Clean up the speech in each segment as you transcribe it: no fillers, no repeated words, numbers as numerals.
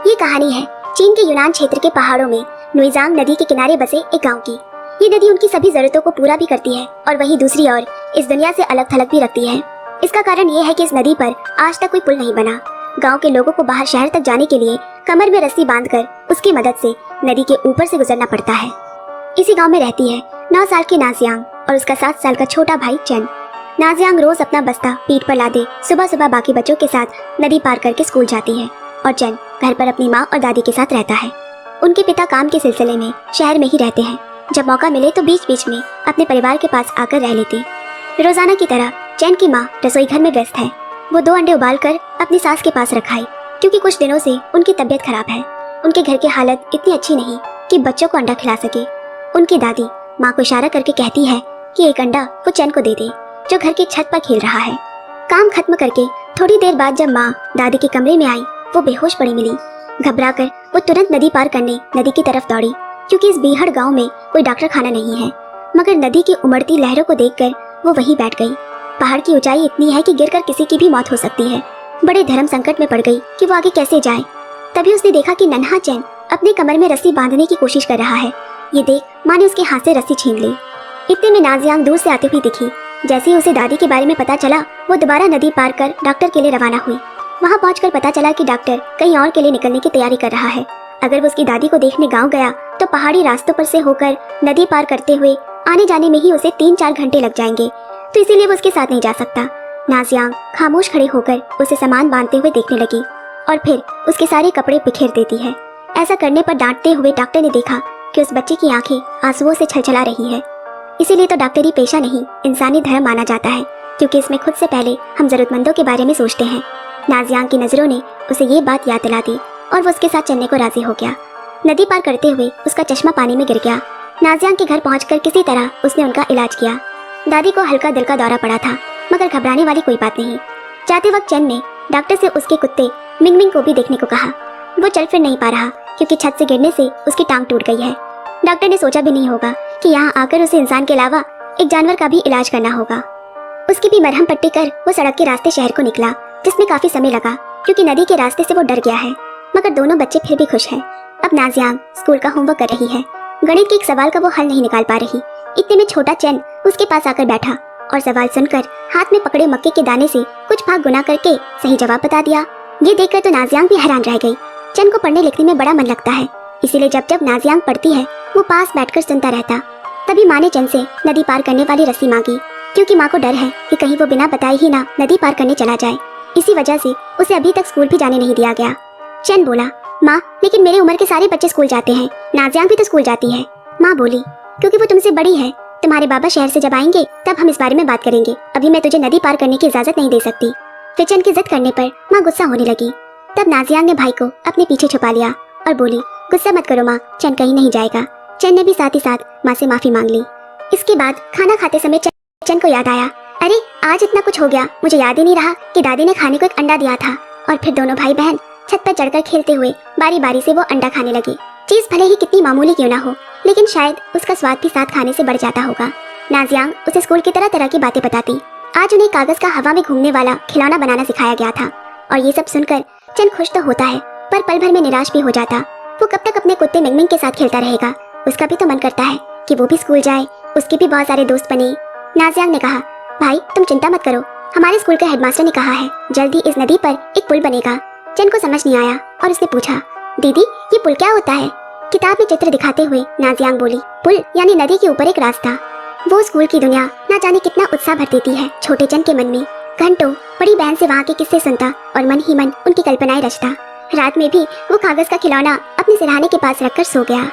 ये कहानी है चीन के यूनान क्षेत्र के पहाड़ों में नुइजांग नदी के किनारे बसे एक गांव की। ये नदी उनकी सभी जरूरतों को पूरा भी करती है और वहीं दूसरी ओर इस दुनिया से अलग थलग भी रखती है। इसका कारण ये है कि इस नदी पर आज तक कोई पुल नहीं बना। गांव के लोगों को बाहर शहर तक जाने के लिए कमर में रस्सी बांधकर उसकी मदद से नदी के ऊपर से गुजरना पड़ता है। इसी गांव में रहती है 9 साल की नाजियांग और उसका 7 साल का छोटा भाई चेन। नाजियांग रोज अपना बस्ता पीठ पर लादे सुबह सुबह बाकी बच्चों के साथ नदी पार करके स्कूल जाती है और चेन घर पर अपनी माँ और दादी के साथ रहता है। उनके पिता काम के सिलसिले में शहर में ही रहते हैं। जब मौका मिले तो बीच बीच में अपने परिवार के पास आकर रह लेते। रोजाना की तरह चैन की माँ रसोई घर में व्यस्त है। वो 2 अंडे उबालकर अपनी सास के पास रखाई क्योंकि कुछ दिनों से उनकी तबीयत खराब है। उनके घर की हालत इतनी अच्छी नहीं कि बच्चों को अंडा खिला सके। उनकी दादी माँ को इशारा करके कहती है कि एक अंडा वो चैन को दे दे जो घर की छत पर खेल रहा है। काम खत्म करके थोड़ी देर बाद जब माँ दादी के कमरे में आई वो बेहोश पड़ी मिली। घबराकर वो तुरंत नदी पार करने नदी की तरफ दौड़ी क्योंकि इस बीहड़ गांव में कोई डॉक्टर खाना नहीं है। मगर नदी की उमड़ती लहरों को देखकर वो वहीं बैठ गई। पहाड़ की ऊंचाई इतनी है कि गिरकर किसी की भी मौत हो सकती है। बड़े धर्म संकट में पड़ गई कि वो आगे कैसे जाए। तभी उसने देखा कि नन्हा चैन अपने कमर में रस्सी बांधने की कोशिश कर रहा है। ये देख माँ ने उसके हाथ से रस्सी छीन ली। इतने में नाजियांग दूर से आती हुई दिखी। जैसे ही उसे दादी के बारे में पता चला वो दोबारा नदी पार कर डॉक्टर के लिए रवाना हुई। वहां पहुंचकर पता चला कि डॉक्टर कहीं और के लिए निकलने की तैयारी कर रहा है। अगर वो उसकी दादी को देखने गांव गया तो पहाड़ी रास्तों पर से होकर नदी पार करते हुए आने जाने में ही उसे 3-4 घंटे लग जाएंगे, तो इसीलिए वो उसके साथ नहीं जा सकता। नाजियांग खामोश खड़े होकर उसे सामान बांधते हुए देखने लगी और फिर उसके सारे कपड़े बिखेर देती है। ऐसा करने पर डांटते हुए डॉक्टर ने देखा कि उस बच्चे की आंखें आंसुओं से छलछला रही है। इसीलिए तो डॉक्टरी पेशा नहीं इंसानी धर्म माना जाता है, क्योंकि इसमें खुद से पहले हम जरूरतमंदों के बारे में सोचते हैं। नाजियांग की नजरों ने उसे ये बात याद दिला दी और वो उसके साथ चलने को राजी हो गया। नदी पार करते हुए उसका चश्मा पानी में गिर गया। नाजियांग के घर पहुंचकर किसी तरह उसने उनका इलाज किया। दादी को हल्का दिल का दौरा पड़ा था, मगर घबराने वाली कोई बात नहीं। जाते वक्त चैन ने डॉक्टर से उसके कुत्ते मिंग मिंग को भी देखने को कहा। वो चल फिर नहीं पा रहा क्योंकि छत से गिरने से उसकी टांग टूट गई है। डॉक्टर ने सोचा भी नहीं होगा कि यहाँ आकर उसे इंसान के अलावा एक जानवर का भी इलाज करना होगा। उसकी भी मरहम पट्टी कर वो सड़क के रास्ते शहर को निकला, जिसमें काफी समय लगा क्योंकि नदी के रास्ते से वो डर गया है। मगर दोनों बच्चे फिर भी खुश हैं। अब नाजियांग स्कूल का होमवर्क कर रही है। गणित के एक सवाल का वो हल नहीं निकाल पा रही। इतने में छोटा चैन उसके पास आकर बैठा और सवाल सुनकर हाथ में पकड़े मक्के के दाने से कुछ भाग गुना करके सही जवाब बता दिया। ये देखकर तो नाजियांग भी हैरान रह गई। चैन को पढ़ने लिखने में बड़ा मन लगता है, इसीलिए जब जब नाजियांग पढ़ती है वो पास बैठकर सुनता रहता। तभी माँ ने चैन से नदी पार करने वाली रस्सी मांगी, क्योंकि माँ को डर है कि कहीं वो बिना बताए ही ना नदी पार करने चला जाए। इसी वजह से उसे अभी तक स्कूल भी जाने नहीं दिया गया। चैन बोला, माँ लेकिन मेरे उम्र के सारे बच्चे स्कूल जाते हैं, नाजियांग भी तो स्कूल जाती है। माँ बोली, क्योंकि वो तुमसे बड़ी है। तुम्हारे बाबा शहर से जब आएंगे तब हम इस बारे में बात करेंगे। अभी मैं तुझे नदी पार करने की इजाजत नहीं दे सकती। फिर चैन की जिद करने पर माँ गुस्सा होने लगी। तब नाजियांग ने भाई को अपने पीछे छुपा लिया और बोली, गुस्सा मत करो माँ, चैन कहीं नहीं जाएगा। चैन ने भी साथ ही साथ माँ से माफी मांग ली। इसके बाद खाना खाते समय चैन को याद आया, अरे आज इतना कुछ हो गया, मुझे याद ही नहीं रहा कि दादी ने खाने को एक अंडा दिया था। और फिर दोनों भाई बहन छत पर चढ़कर खेलते हुए बारी बारी से वो अंडा खाने लगे। चीज भले ही कितनी मामूली क्यों ना हो, लेकिन शायद उसका स्वाद भी साथ खाने से बढ़ जाता होगा। नाजियांग उसे स्कूल की तरह तरह की बातें बताती। आज उन्हें कागज का हवा में घूमने वाला खिलौना बनाना सिखाया गया था। और ये सब सुनकर चैन खुश तो होता है, पर पल भर में निराश भी हो जाता। वो कब तक अपने कुत्ते मिंग मिंग के साथ खेलता रहेगा। उसका भी तो मन करता है कि वो भी स्कूल जाए, उसके भी बहुत सारे दोस्त बने। नाजियांग ने कहा, भाई तुम चिंता मत करो, हमारे स्कूल का हेडमास्टर ने कहा है जल्दी इस नदी पर एक पुल बनेगा। चैन को समझ नहीं आया और उसने पूछा, दीदी ये पुल क्या होता है? किताब में चित्र दिखाते हुए नाजियांग बोली, पुल यानी नदी के ऊपर एक रास्ता। वो स्कूल की दुनिया ना जाने कितना उत्साह भर देती है छोटे चैन के मन में। घंटों बड़ी बहन से वहाँ के किस्से सुनता और मन ही मन उनकी कल्पनाएं रचता। रात में भी वो कागज का खिलौना अपने सिरहाने के पास रखकर सो गया।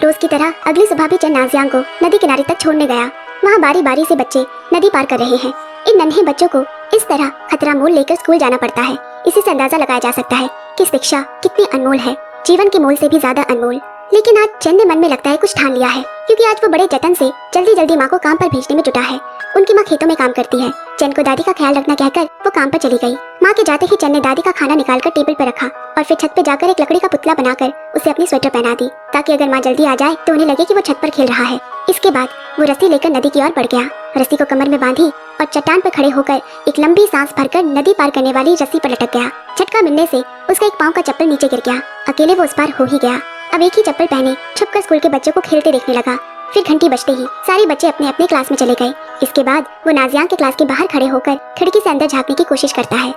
रोज की तरह अगली सुबह भी चैन नाजियांग को नदी किनारे तक छोड़ने गया। वहाँ बारी बारी से बच्चे नदी पार कर रहे हैं। इन नन्हे बच्चों को इस तरह खतरा मोल लेकर स्कूल जाना पड़ता है। इसी से अंदाजा लगाया जा सकता है कि शिक्षा कितनी अनमोल है, जीवन के मोल से भी ज्यादा अनमोल। लेकिन आज चैन ने मन में लगता है कुछ ठान लिया है, क्योंकि आज वो बड़े जतन से जल्दी जल्दी माँ को काम पर भेजने में जुटा है। उनकी माँ खेतों में काम करती है। चैन को दादी का ख्याल रखना कहकर वो काम पर चली गई। माँ के जाते ही चैन ने दादी का खाना निकालकर टेबल पर रखा और फिर छत पे जाकर एक लकड़ी का पुतला बनाकर उसे अपनी स्वेटर पहना दी, ताकि अगर माँ जल्दी आ जाए तो उन्हें लगे कि वो छत पर खेल रहा है। इसके बाद वो रस्सी लेकर नदी की ओर बढ़ गया। रस्सी को कमर में बांधी और चट्टान पर खड़े होकर एक लंबी सांस भरकर नदी पार करने वाली रस्सी पर लटक गया। झटका मिलने से उसका एक पाँव का चप्पल नीचे गिर गया। अकेले वो उस पार हो ही गया। अब एक ही चप्पल पहने छुपकर स्कूल के बच्चों को खेलते देखने लगा। फिर घंटी बजते ही सारे बच्चे अपने अपने क्लास में चले गए। इसके बाद वो नाजियान के क्लास के बाहर खड़े होकर खिड़की से अंदर झांकने की कोशिश करता है।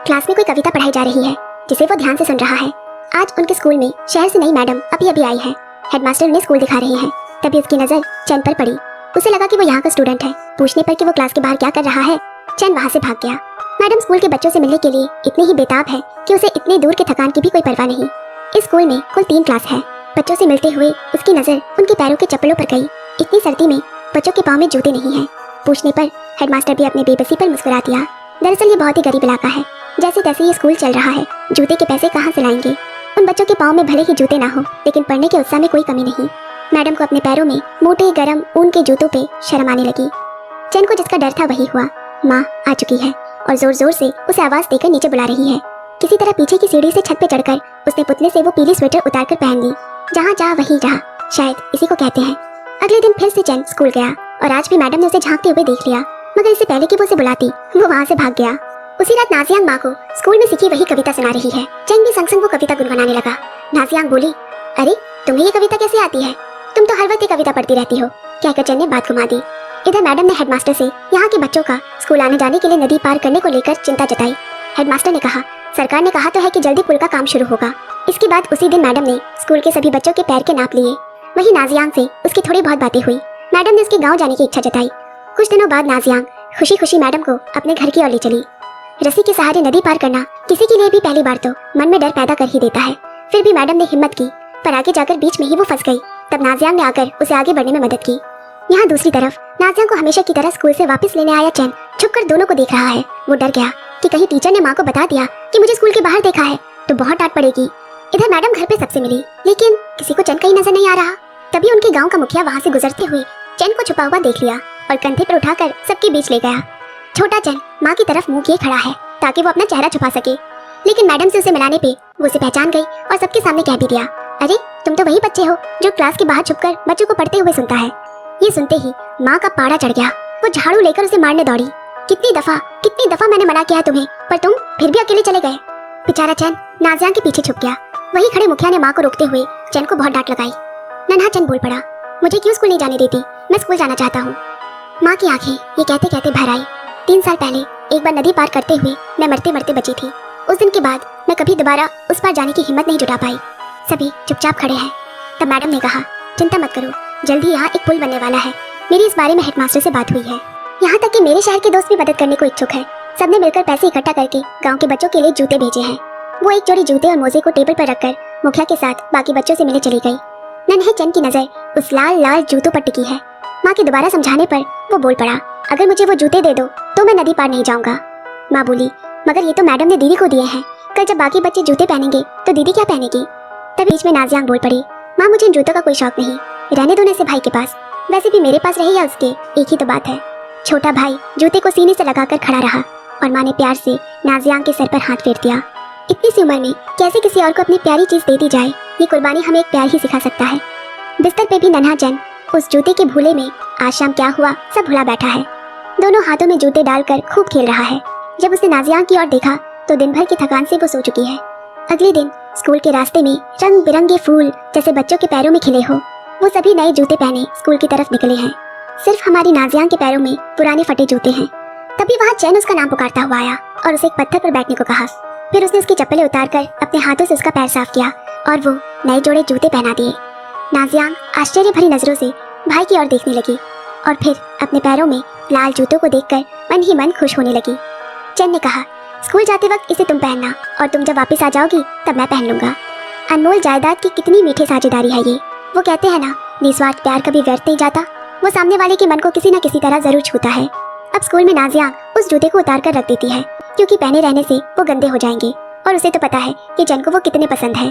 क्लास में कोई कविता पढ़ाई जा रही है जिसे वो ध्यान से सुन रहा है। आज उनके स्कूल में शहर से नई मैडम अभी अभी आई है। हेडमास्टर उन्हें स्कूल दिखा रहे हैं। तभी उसकी नजर चैन पर पड़ी। उसे लगा कि वो यहाँ का स्टूडेंट है। पूछने पर कि वो क्लास के बाहर क्या कर रहा है, चैन वहाँ से भाग गया। मैडम स्कूल के बच्चों से मिलने के लिए इतनी ही बेताब है कि उसे इतनी दूर के थकान की भी कोई परवाह नहीं। इस स्कूल में कुल 3 क्लास है। बच्चों से मिलते हुए उसकी नजर उनके पैरों के चप्पलों पर गई। इतनी सर्दी में बच्चों के पाँव में जूते नहीं हैं। पूछने पर हेडमास्टर भी अपने बेबसी पर मुस्कुरा दिया। दरअसल ये बहुत ही गरीब इलाका है। जैसे तैसे ये स्कूल चल रहा है, जूते के पैसे कहाँ से लाएंगे। उन बच्चों के पाँव में भले ही जूते ना हो, लेकिन पढ़ने के उत्साह में कोई कमी नहीं। मैडम को अपने पैरों में मोटे गरम ऊन के जूतों पे शर्म आने लगी। चैन को जिसका डर था वही हुआ। माँ आ चुकी है और जोर जोर से उसे आवाज देकर नीचे बुला रही है। किसी तरह पीछे की सीढ़ी से छत पे चढ़कर उसने पुतले से वो पीली स्वेटर उतारकर पहन ली। जहाँ चाह वहीं रहा, शायद इसी को कहते हैं। अगले दिन फिर से चैन स्कूल गया और आज भी मैडम ने उसे झांकते हुए देख लिया, मगर इससे पहले कि वो उसे बुलाती वो वहाँ से भाग गया। उसी रात नाजियांग माँ को स्कूल में सीखी वही कविता सुना रही है। चैन भी संग संग वो कविता गुनगुनाने लगा। नाजियांग बोली, अरे तुम्हें ये कविता कैसे आती है? तुम तो हर वक्त ये कविता पढ़ती रहती हो, कहकर चैन ने बात घुमा दी। इधर मैडम ने हेडमास्टर से यहाँ के बच्चों का स्कूल आने जाने के लिए नदी पार करने को लेकर चिंता जताई। हेडमास्टर ने कहा, सरकार ने कहा तो है कि जल्दी पुल का काम शुरू होगा। इसके बाद उसी दिन मैडम ने स्कूल के सभी बच्चों के पैर के नाप लिए। वही नाजियांग से उसकी थोड़ी बहुत बातें हुई। मैडम ने उसके गांव जाने की इच्छा जताई। कुछ दिनों बाद नाजियांग खुशी खुशी मैडम को अपने घर की ओर ले चली। रस्सी के सहारे नदी पार करना किसी के लिए भी पहली बार तो मन में डर पैदा कर ही देता है। फिर भी मैडम ने हिम्मत की, पर आगे जाकर बीच में ही वो फंस गई। तब नाजियांग ने आकर उसे आगे बढ़ने में मदद की। यहाँ दूसरी तरफ नाजियांग को हमेशा की तरह स्कूल से वापस लेने आया चैन छुपकर दोनों को देख रहा है। वो डर गया कि कहीं टीचर ने माँ को बता दिया कि मुझे स्कूल के बाहर देखा है तो बहुत डांट पड़ेगी। इधर मैडम घर पे सबसे मिली, लेकिन किसी को चैन कहीं नजर नहीं आ रहा। तभी उनके गांव का मुखिया वहाँ से गुजरते हुए चैन को छुपा हुआ देख लिया और कंधे पर उठाकर सबके बीच ले गया। छोटा चैन माँ की तरफ मुंह किए खड़ा है ताकि वो अपना चेहरा छुपा सके, लेकिन मैडम से उसे मिलाने पे वो उसे पहचान गई और सबके सामने कह भी दिया, अरे तुम तो वही बच्चे हो जो क्लास के बाहर छुपकर बच्चों को पढ़ते हुए सुनता है। ये सुनते ही माँ का पारा चढ़ गया। वो झाड़ू लेकर उसे मारने दौड़ी। कितनी दफा मैंने मना किया तुम्हें, पर तुम फिर भी अकेले चले गए। बेचारा चैन नाजियांग के पीछे छुप गया। वही खड़े मुखिया ने माँ को रोकते हुए चैन को बहुत डांट लगाई। नन्हा चैन बोल पड़ा, मुझे क्यों स्कूल नहीं जाने देती? मैं स्कूल जाना चाहता हूँ। माँ की आंखें ये कहते कहते भर आई। 3 साल पहले एक बार नदी पार करते हुए मैं मरते मरते बची थी। उस दिन के बाद मैं कभी दोबारा उस पार जाने की हिम्मत नहीं जुटा पाई। सभी चुपचाप खड़े हैं। तब मैडम ने कहा, चिंता मत करो, जल्दी यहाँ एक पुल बनने वाला है। मेरी इस बारे में हेडमास्टर से बात हुई है। यहाँ तक कि मेरे शहर के दोस्त भी मदद करने को इच्छुक है। सबने मिलकर पैसे इकट्ठा करके गाँव के बच्चों के लिए जूते भेजे हैं। वो एक जोड़ी जूते और मोजे को टेबल पर रखकर मुखिया के साथ बाकी बच्चों से मिले चली गई। नन्हे चैन की नजर उस लाल लाल जूतों पर टिकी है। माँ के दोबारा समझाने पर वो बोल पड़ा, अगर मुझे वो जूते दे दो तो मैं नदी पार नहीं जाऊंगा। माँ बोली, मगर ये तो मैडम ने दीदी को दिए हैं। कल जब बाकी बच्चे जूते पहनेंगे तो दीदी क्या पहनेगी? तब बीच में नाजियांग बोल पड़ी, माँ मुझे इन जूतों का कोई शौक नहीं, रहने दो न इसे भाई के पास। वैसे भी मेरे पास रहे या उसके, एक ही तो बात है। छोटा भाई जूते को सीने से लगाकर खड़ा रहा और माँ ने प्यार से नाजियांग के सर पर हाथ फेर दिया। इतनी सी उम्र में कैसे किसी और को अपनी प्यारी चीज दे दी जाए, ये कुर्बानी हमें एक प्यार ही सिखा सकता है। बिस्तर पे भी नन्हा चैन उस जूते के भूले में आज शाम क्या हुआ सब भुला बैठा है। दोनों हाथों में जूते डालकर खूब खेल रहा है। जब उसने नाजियांग की ओर देखा तो दिन भर की थकान से वो सो चुकी है। अगले दिन स्कूल के रास्ते में रंग बिरंगे फूल जैसे बच्चों के पैरों में खिले हो, वो सभी नए जूते पहने स्कूल की तरफ निकले हैं। सिर्फ हमारी नाजियांग के पैरों में पुराने फटे जूते हैं। तभी वहाँ चैन उसका नाम पुकारता हुआ आया और उसे एक पत्थर पर बैठने को कहा। फिर उसने उसकी चप्पलें उतारकर अपने हाथों से उसका पैर साफ किया और वो नए जोड़े जूते पहना दिए। नाजियांग आश्चर्य भरी नजरों से भाई की ओर देखने लगी और फिर अपने पैरों में लाल जूतों को देखकर मन ही मन खुश होने लगी। चैन ने कहा, स्कूल जाते वक्त इसे तुम पहनना और तुम जब वापस आ जाओगी तब मैं पहन लूंगा। अनमोल जायदाद की कितनी मीठी साझेदारी है ये। वो कहते हैं ना, निस्वार्थ प्यार कभी व्यर्थ नहीं जाता। वो सामने वाले के मन को किसी न किसी तरह जरूर छूता है। अब स्कूल में नाजियांग उस जूते को उतार कर रख देती है क्योंकि पहने रहने से वो गंदे हो जाएंगे और उसे तो पता है कि चैन को वो कितने पसंद है।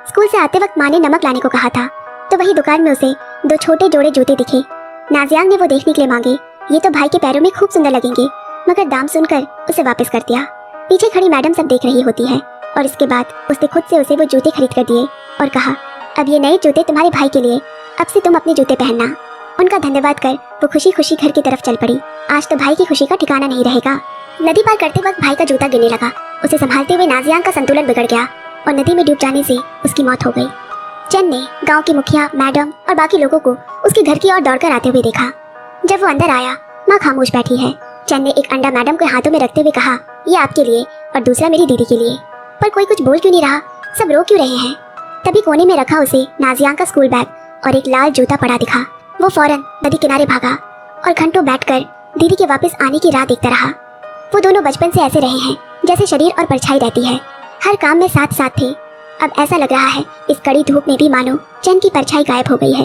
स्कूल से आते वक्त माँ ने नमक लाने को कहा था तो वही दुकान में उसे 2 छोटे जोड़े जूते दिखे। नाजियांग ने वो देखने के लिए मांगे, ये तो भाई के पैरों में खूब सुंदर लगेंगे, मगर दाम सुनकर उसे वापस कर दिया। पीछे खड़ी मैडम सब देख रही होती है और इसके बाद उसने खुद से उसे वो जूते खरीद कर दिए और कहा, अब ये नए जूते तुम्हारे भाई के लिए, अब से तुम अपने जूते पहनना। उनका धन्यवाद कर वो खुशी खुशी घर की तरफ चल पड़ी। आज तो भाई की खुशी का ठिकाना नहीं रहेगा। नदी पार करते वक्त भाई का जूता गिरने लगा। उसे संभालते हुए नाजियान का संतुलन बिगड़ गया और नदी में डूब जाने से उसकी मौत हो गई। चंद ने गांव की मुखिया, मैडम और बाकी लोगों को उसके घर की ओर दौड़कर आते हुए देखा। जब वो अंदर आया, माँ खामोश बैठी है। चंद ने एक अंडा मैडम के हाथों में रखते हुए कहा, ये आपके लिए और दूसरा मेरी दीदी के लिए। पर कोई कुछ बोल क्यों नहीं रहा, सब रो क्यों रहे हैं? तभी कोने में रखा उसे नाजियान का स्कूल बैग और एक लाल जूता पड़ा दिखा। वो फौरन नदी किनारे भागा और घंटों बैठकर दीदी के वापस आने की राह देखता रहा। वो दोनों बचपन से ऐसे रहे हैं जैसे शरीर और परछाई रहती है, हर काम में साथ साथ थे। अब ऐसा लग रहा है इस कड़ी धूप में भी मानो चंद की परछाई गायब हो गई है।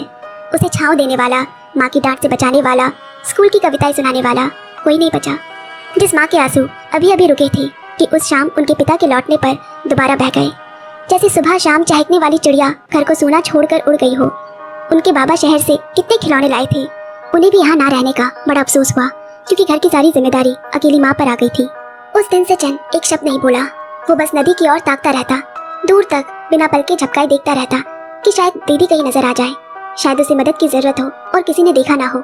उसे छांव देने वाला, माँ की डांट से बचाने वाला, स्कूल की कविताएं सुनाने वाला कोई नहीं बचा। जिस माँ के आंसू अभी अभी रुके थे कि उस शाम उनके पिता के लौटने पर दोबारा बह गए। जैसे सुबह शाम चहकने वाली चिड़िया घर को सूना छोड़कर उड़ गई हो। उनके बाबा शहर से कितने खिलौने लाए थे, उन्हें भी यहाँ ना रहने का बड़ा अफसोस हुआ, क्योंकि घर की सारी जिम्मेदारी अकेली माँ पर आ गई थी। उस दिन से चंद एक शब्द नहीं बोला। वो बस नदी की ओर ताकता रहता, दूर तक बिना पलके झपकाए देखता रहता कि शायद दीदी कहीं नजर आ जाए, शायद उसे मदद की जरूरत हो और किसी ने देखा ना हो।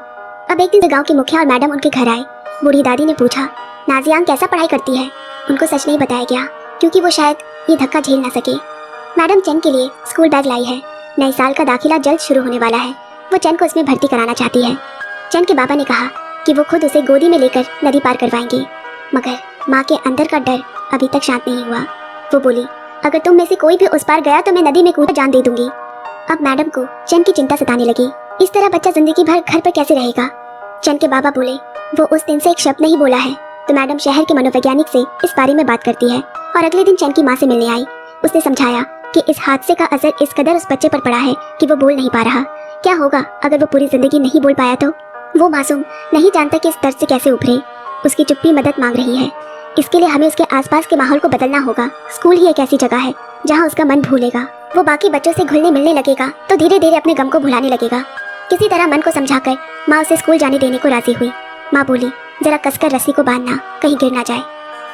अब एक दिन गांव के मुखिया और मैडम उनके घर आए। बूढ़ी दादी ने पूछा, नाजियान कैसा पढ़ाई करती है? उनको सच नहीं बताया गया, क्योंकि वो शायद ये धक्का झेल ना सके। मैडम चंद के लिए स्कूल बैग लाई है। नए साल का दाखिला जल्द शुरू होने वाला है। वो चंद को इसमें भर्ती कराना चाहती है। चंद के बाबा ने कहा कि वो खुद उसे गोदी में लेकर नदी पार करवाएंगे, मगर माँ के अंदर का डर अभी तक शांत नहीं हुआ। वो बोली, अगर तुम में से कोई भी उस पार गया तो मैं नदी में कूद जान दे दूंगी। अब मैडम को चंद की चिंता सताने लगी। इस तरह बच्चा जिंदगी भर घर पर कैसे रहेगा? चंद के बाबा बोले, वो उस दिन से एक शब्द नहीं बोला है तो मैडम शहर के मनोवैज्ञानिक से इस बारे में बात करती है। और अगले दिन चंद की माँ से मिलने आई। उसने समझाया कि इस हादसे का असर इस कदर उस बच्चे पर पड़ा है कि वो बोल नहीं पा रहा। क्या होगा अगर वो पूरी जिंदगी नहीं बोल पाया तो? वो मासूम नहीं जानता कि इस दर्द से कैसे उभरे। उसकी चुप्पी मदद मांग रही है। इसके लिए हमें उसके आसपास के माहौल को बदलना होगा। स्कूल ही एक ऐसी जगह है जहाँ उसका मन भूलेगा। वो बाकी बच्चों से घुलने मिलने लगेगा तो धीरे धीरे अपने गम को भुलाने लगेगा। किसी तरह मन को समझाकर माँ उसे स्कूल जाने देने को राजी हुई। माँ बोली, जरा कसकर रस्सी को बांधना, कहीं गिर ना जाए।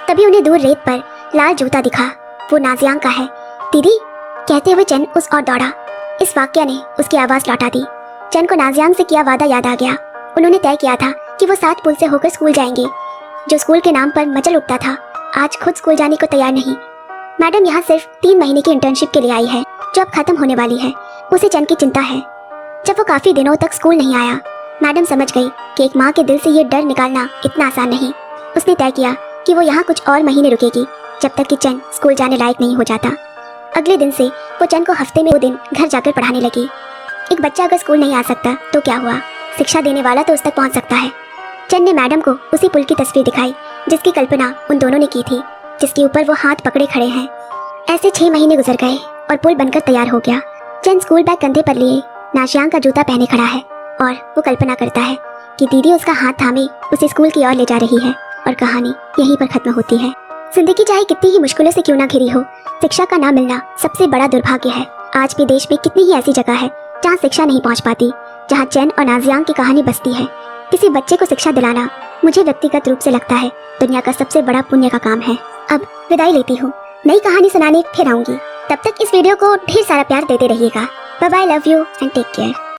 तभी उन्हें दूर रेत पर लाल जूता दिखा। वो नाजियान का है। दीदी कहते हुए चंद उस ओर दौड़ा। इस वाक्य ने उसकी आवाज लौटा दी। चंद को नाजियान से किया वादा याद आ गया। उन्होंने तय किया था कि वो 7 पुल से होकर स्कूल जाएंगे। जो स्कूल के नाम पर मचल उठता था, आज खुद स्कूल जाने को तैयार नहीं। मैडम यहाँ सिर्फ 3 महीने की इंटर्नशिप के लिए आई है, जो अब खत्म होने वाली है। उसे चंद की चिंता है। जब वो काफी दिनों तक स्कूल नहीं आया, मैडम समझ गई कि एक माँ के दिल से ये डर निकालना इतना आसान नहीं। उसने तय किया कि वो यहाँ कुछ और महीने रुकेगी, जब तक कि चंद स्कूल जाने लायक नहीं हो जाता। अगले दिन से वो चंद को हफ्ते में 2 दिन घर जाकर पढ़ाने लगी। एक बच्चा अगर स्कूल नहीं आ सकता तो क्या हुआ, शिक्षा देने वाला तो उस तक पहुँच सकता है। चंद ने मैडम को उसी पुल की तस्वीर दिखाई जिसकी कल्पना उन दोनों ने की थी, जिसके ऊपर वो हाथ पकड़े खड़े हैं। ऐसे 6 महीने गुजर गए और पुल बनकर तैयार हो गया। चंद स्कूल बैग कंधे पर लिए नाजियान का जूता पहने खड़ा है और वो कल्पना करता है कि दीदी उसका हाथ थामे उसे स्कूल की ओर ले जा रही है और कहानी यहीं पर खत्म होती है। जिंदगी चाहे कितनी ही मुश्किलों से क्यों ना घिरी हो, शिक्षा का ना मिलना सबसे बड़ा दुर्भाग्य है। आज भी देश में कितनी ही ऐसी जगह है जहाँ शिक्षा नहीं पहुँच पाती, जहाँ चंद और नाजियान की कहानी बसती है। किसी बच्चे को शिक्षा दिलाना मुझे व्यक्तिगत रूप से लगता है दुनिया का सबसे बड़ा पुण्य का काम है। अब विदाई लेती हूँ, नई कहानी सुनाने फिर आऊंगी। तब तक इस वीडियो को ढेर सारा प्यार देते रहिएगा। Bye bye, love you and take care.